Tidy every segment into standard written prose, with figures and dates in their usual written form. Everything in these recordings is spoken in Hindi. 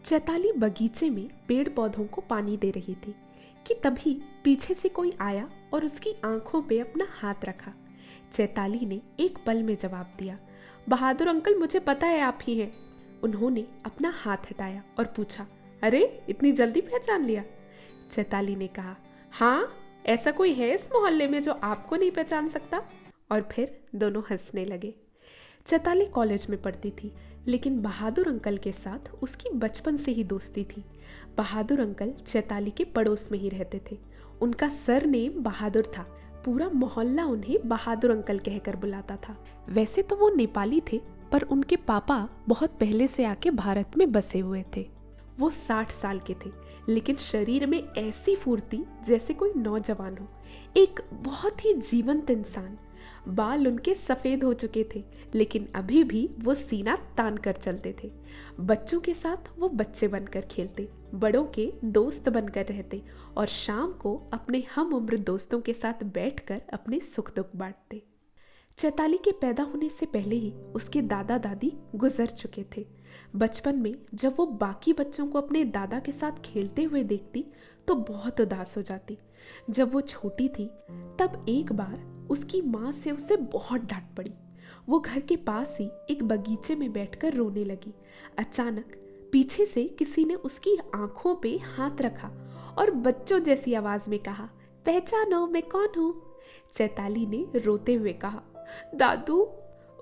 चैताली बगीचे में पेड़ पौधों को पानी दे रही थी कि तभी पीछे से कोई आया और उसकी आंखों पे अपना हाथ रखा। चैताली ने एक पल में जवाब दिया, बहादुर अंकल, मुझे पता है आप ही हैं। उन्होंने अपना हाथ हटाया और पूछा, अरे इतनी जल्दी पहचान लिया? चैताली ने कहा, हाँ, ऐसा कोई है इस मोहल्ले में जो आपको नहीं पहचान सकता? और फिर दोनों हंसने लगे। चैताली कॉलेज में पढ़ती थी, लेकिन बहादुर अंकल के साथ उसकी बचपन से ही दोस्ती थी। बहादुर अंकल चैताली के पड़ोस में ही रहते थे। उनका सरनेम बहादुर था। पूरा मोहल्ला उन्हें बहादुर अंकल कहकर बुलाता था। वैसे तो वो नेपाली थे, पर उनके पापा बहुत पहले से आके भारत में बसे हुए थे। वो 60 साल के थे, लेकिन शरीर में ऐसी फुर्ती जैसे कोई नौजवान हो। एक बहुत ही जीवंत इंसान। बाल उनके सफेद हो चुके थे, लेकिन अभी भी वो सीना तान कर चलते थे। बच्चों के साथ वो बच्चे बनकर खेलते, बड़ों के दोस्त बनकर रहते और शाम को अपने हम उम्र दोस्तों के साथ बैठकर अपने सुख दुख बांटते। चैताली के पैदा होने से पहले ही उसके दादा दादी गुजर चुके थे। बचपन में जब वो बाकी बच्चों को अपने दादा के साथ खेलते हुए देखती तो बहुत उदास हो जाती। जब वो छोटी थी तब एक बार उसकी माँ से उसे बहुत डांट पड़ी। वो घर के पास ही एक बगीचे में बैठकर रोने लगी। अचानक पीछे से किसी ने उसकी आंखों पे हाथ रखा और बच्चों जैसी आवाज में कहा, पहचानो मैं कौन हूँ? चैताली ने रोते हुए कहा, दादू।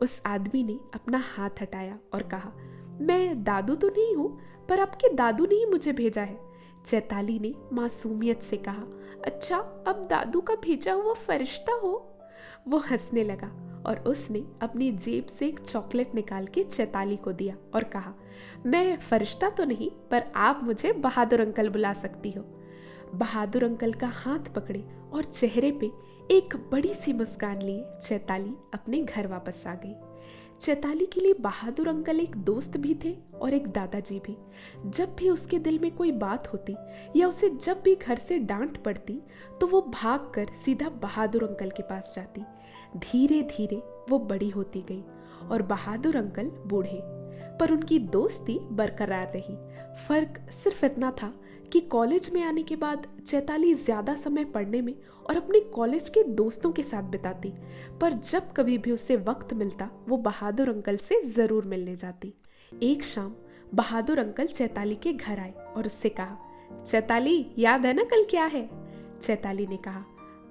उस आदमी ने अपना हाथ हटाया और कहा, मैं दादू तो नहीं हूँ, पर आपके दादू ने ही मुझे भेजा है। चैताली ने मासूमियत से कहा, अच्छा, अब दादू का भेजा हुआ फरिश्ता हो? वो हंसने लगा और उसने अपनी जेब से एक चॉकलेट निकाल के चैताली को दिया और कहा, मैं फरिश्ता तो नहीं, पर आप मुझे बहादुर अंकल बुला सकती हो। बहादुर अंकल का हाथ पकड़े और चेहरे पे एक बड़ी सी मुस्कान लिए चैताली अपने घर वापस आ गई। चैताली के लिए बहादुर अंकल एक दोस्त भी थे और एक दादाजी भी। जब भी उसके दिल में कोई बात होती या उसे जब भी घर से डांट पड़ती तो वो भागकर सीधा बहादुर अंकल के पास जाती। धीरे धीरे वो बड़ी होती गई और बहादुर अंकल बूढ़े, पर उनकी दोस्ती बरकरार रही। फर्क सिर्फ इतना था कि कॉलेज में आने के बाद चैताली ज्यादा समय पढ़ने में और अपने कॉलेज के दोस्तों के साथ बिताती, पर जब कभी भी उसे वक्त मिलता वो बहादुर अंकल से जरूर मिलने जाती। एक शाम बहादुर अंकल चैताली के घर आए और उससे कहा, चैताली, याद है ना कल क्या है? चैताली ने कहा,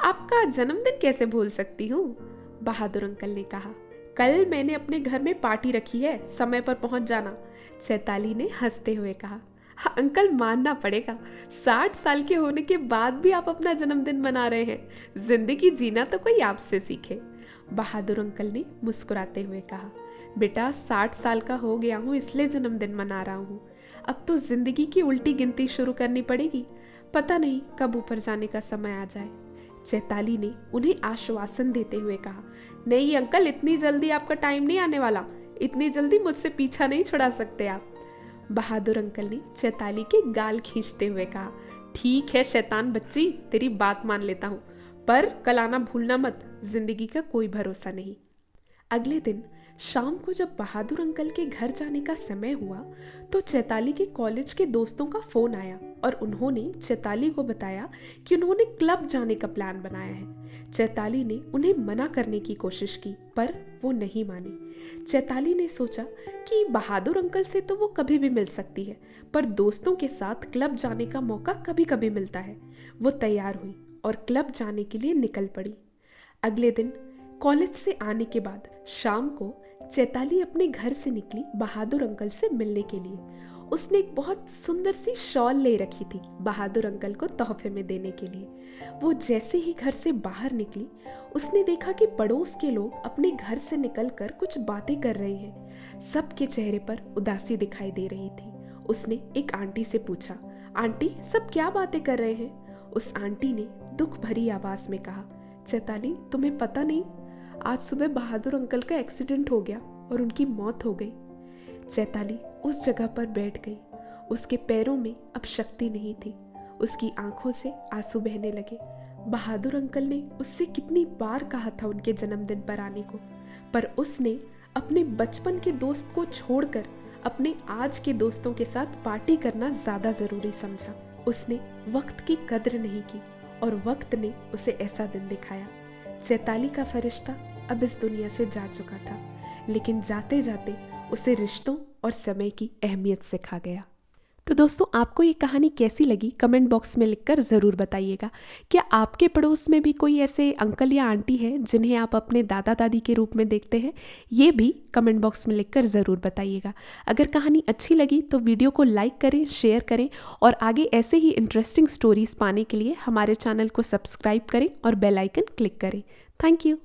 आपका जन्मदिन कैसे भूल सकती हूँ? बहादुर अंकल ने कहा, कल मैंने अपने घर में पार्टी रखी है, समय पर पहुंच जाना। चैताली ने हंसते हुए कहा, हाँ, अंकल, मानना पड़ेगा, 60 साल के होने के बाद भी आप अपना जन्मदिन मना रहे हैं। जिंदगी जीना तो कोई आपसे सीखे। बहादुर अंकल ने मुस्कुराते हुए कहा, बेटा, 60 साल का हो गया हूँ, इसलिए जन्मदिन मना रहा हूँ। अब तो जिंदगी की उल्टी गिनती शुरू करनी पड़ेगी। पता नहीं कब ऊपर जाने का समय आ जाए। चैताली ने उन्हें आश्वासन देते हुए कहा, नहीं अंकल, इतनी जल्दी आपका टाइम नहीं आने वाला। इतनी जल्दी मुझसे पीछा नहीं छुड़ा सकते आप। बहादुर अंकल ने चैताली के गाल खींचते हुए कहा, ठीक है शैतान बच्ची, तेरी बात मान लेता हूँ, पर कल आना भूलना मत, जिंदगी का कोई भरोसा नहीं। अगले दिन शाम को जब बहादुर अंकल के घर जाने का समय हुआ तो चैताली के कॉलेज के दोस्तों का फोन आया और उन्होंने चैताली को बताया कि उन्होंने क्लब जाने का प्लान बनाया है। चैताली ने उन्हें मना करने की कोशिश की, पर वो नहीं मानी। चैताली ने सोचा कि बहादुर अंकल से तो वो कभी भी मिल सकती है, पर दोस्तों के साथ क्लब जाने का मौका कभी कभी मिलता है। वो तैयार हुई और क्लब जाने के लिए निकल पड़ी। अगले दिन कॉलेज से आने के बाद शाम को चैताली अपने घर से निकली बहादुर अंकल से मिलने के लिए। उसने एक बहुत सुंदर सी शॉल ले रखी थी बहादुर अंकल को तोहफे में देने के लिए। वो जैसे ही घर से बाहर निकली उसने देखा कि पड़ोस के लोग अपने घर से निकलकर कुछ बातें कर रहे हैं। सबके चेहरे पर उदासी दिखाई दे रही थी। उसने एक आंटी से पूछा, आंटी, सब क्या बातें कर रहे हैं? उस आंटी ने दुख भरी आवाज में कहा, चैताली, तुम्हें पता नहीं, आज सुबह बहादुर अंकल का एक्सीडेंट हो गया और उनकी मौत हो गई। चैताली उस जगह पर बैठ गई। उसके पैरों में अब शक्ति नहीं थी। उसकी आंखों से आंसू बहने लगे। बहादुर अंकल ने उससे कितनी बार कहा था उनके जन्मदिन पर आने को, पर उसने अपने बचपन के दोस्त को छोड़कर अपने आज के दोस्तों के साथ पार्टी करना ज़्यादा ज़रूरी समझा। उसने वक्त की कद्र नहीं की और वक्त ने उसे ऐसा दिन दिखाया। चैताली का फरिश्ता अब इस दुनिया से जा चुका था, लेकिन जाते जाते उसे रिश्तों और समय की अहमियत सिखा गया। तो दोस्तों, आपको ये कहानी कैसी लगी कमेंट बॉक्स में लिखकर ज़रूर बताइएगा। क्या आपके पड़ोस में भी कोई ऐसे अंकल या आंटी है जिन्हें आप अपने दादा दादी के रूप में देखते हैं? ये भी कमेंट बॉक्स में लिखकर ज़रूर बताइएगा। अगर कहानी अच्छी लगी तो वीडियो को लाइक करें, शेयर करें और आगे ऐसे ही इंटरेस्टिंग स्टोरीज़ पाने के लिए हमारे चैनल को सब्सक्राइब करें और बेल आइकन क्लिक करें। Thank you.